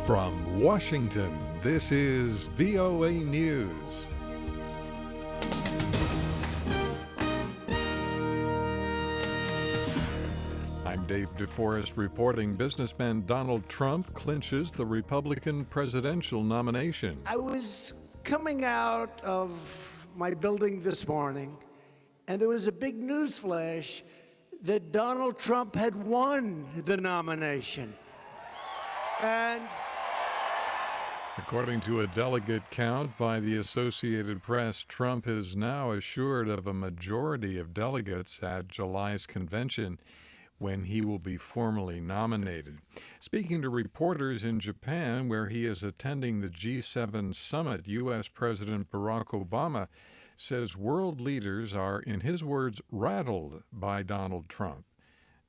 From Washington, this is VOA News. I'm Dave DeForest reporting businessman Donald Trump clinches the Republican presidential nomination. I was coming out of my building this morning, and there was a big news flash that Donald Trump had won the nomination. And according to a delegate count by the Associated Press, Trump is now assured of a majority of delegates at July's convention, when he will be formally nominated. Speaking to reporters in Japan, where he is attending the G7 summit, U.S. President Barack Obama says world leaders are, in his words, rattled by Donald Trump.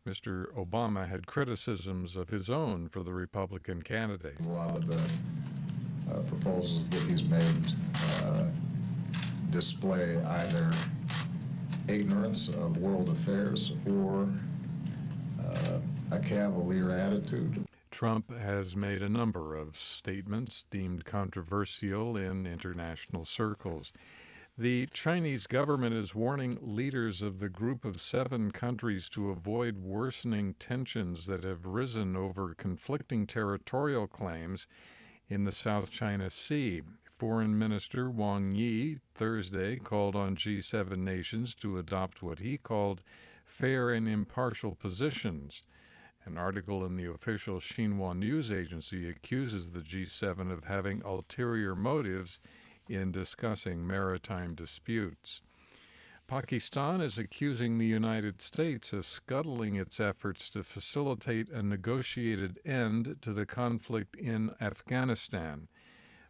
Mr. Obama had criticisms of his own for the Republican candidate. A lot of the proposals that he's made display either ignorance of world affairs or a cavalier attitude. Trump has made a number of statements deemed controversial in international circles. The Chinese government is warning leaders of the group of 7 countries to avoid worsening tensions that have risen over conflicting territorial claims in the South China Sea. Foreign Minister Wang Yi Thursday called on G7 nations to adopt what he called fair and impartial positions. An article in the official Xinhua news agency accuses the G7 of having ulterior motives in discussing maritime disputes. Pakistan is accusing the United States of scuttling its efforts to facilitate a negotiated end to the conflict in Afghanistan.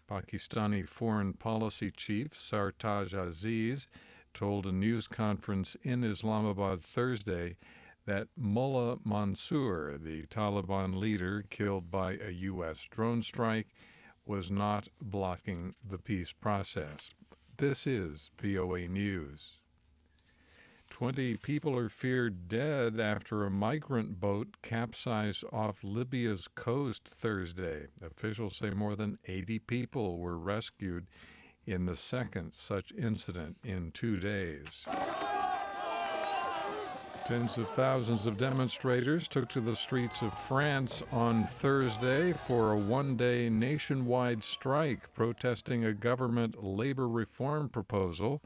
Pakistani Foreign Policy Chief Sartaj Aziz told a news conference in Islamabad Thursday that Mullah Mansour, the Taliban leader killed by a U.S. drone strike, was not blocking the peace process. This is VOA News. 20 people are feared dead after a migrant boat capsized off Libya's coast Thursday. Officials say more than 80 people were rescued in the second such incident in 2 days. Tens of thousands of demonstrators took to the streets of France on Thursday for a one-day nationwide strike protesting a government labor reform proposal.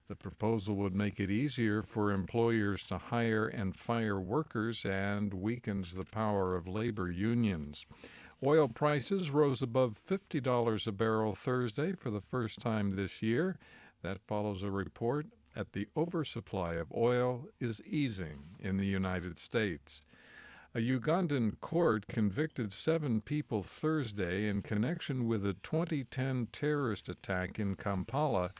The proposal would make it easier for employers to hire and fire workers and weakens the power of labor unions. Oil prices rose above $50 a barrel Thursday for the first time this year. That follows a report that the oversupply of oil is easing in the United States. A Ugandan court convicted 7 people Thursday in connection with a 2010 terrorist attack in Kampala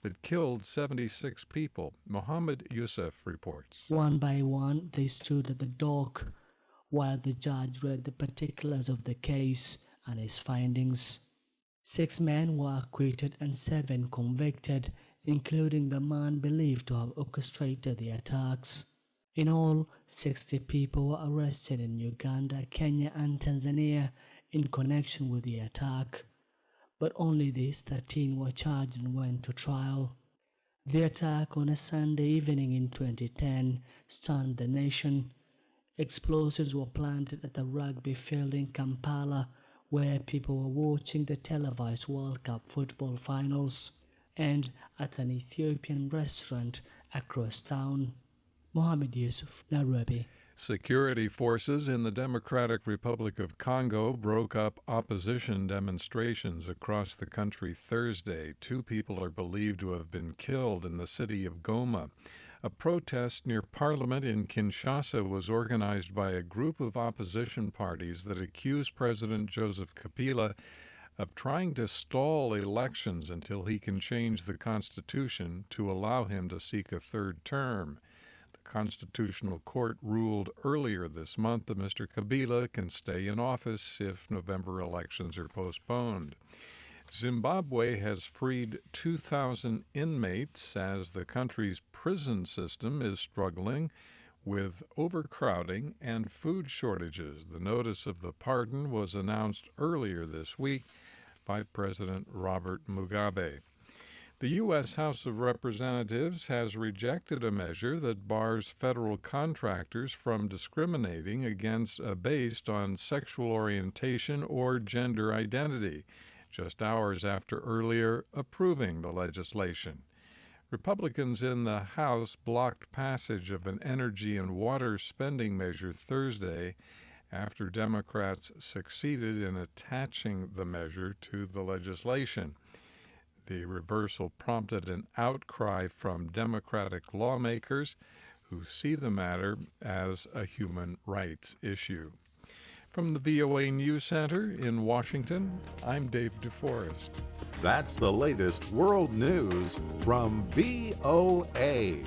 that killed 76 people. Mohammed Youssef reports. One by one, they stood at the dock while the judge read the particulars of the case and his findings. 6 men were acquitted and 7 convicted, including the man believed to have orchestrated the attacks. In all, 60 people were arrested in Uganda, Kenya, and Tanzania in connection with the attack, but only these 13 were charged and went to trial. The attack on a Sunday evening in 2010 stunned the nation. Explosives were planted at the rugby field in Kampala, where people were watching the televised World Cup football finals, and at an Ethiopian restaurant across town. Mohammed Yusuf, Nairobi. Security forces in the Democratic Republic of Congo broke up opposition demonstrations across the country Thursday. 2 people are believed to have been killed in the city of Goma. A protest near Parliament in Kinshasa was organized by a group of opposition parties that accused President Joseph Kabila of trying to stall elections until he can change the Constitution to allow him to seek a 3rd term. The Constitutional Court ruled earlier this month that Mr. Kabila can stay in office if November elections are postponed. Zimbabwe has freed 2,000 inmates as the country's prison system is struggling with overcrowding and food shortages. The notice of the pardon was announced earlier this week by President Robert Mugabe. The U.S. House of Representatives has rejected a measure that bars federal contractors from discriminating based on sexual orientation or gender identity, just hours after earlier approving the legislation. Republicans in the House blocked passage of an energy and water spending measure Thursday after Democrats succeeded in attaching the measure to the legislation. The reversal prompted an outcry from Democratic lawmakers who see the matter as a human rights issue. From the VOA News Center in Washington, I'm David DeForest. That's the latest world news from VOA.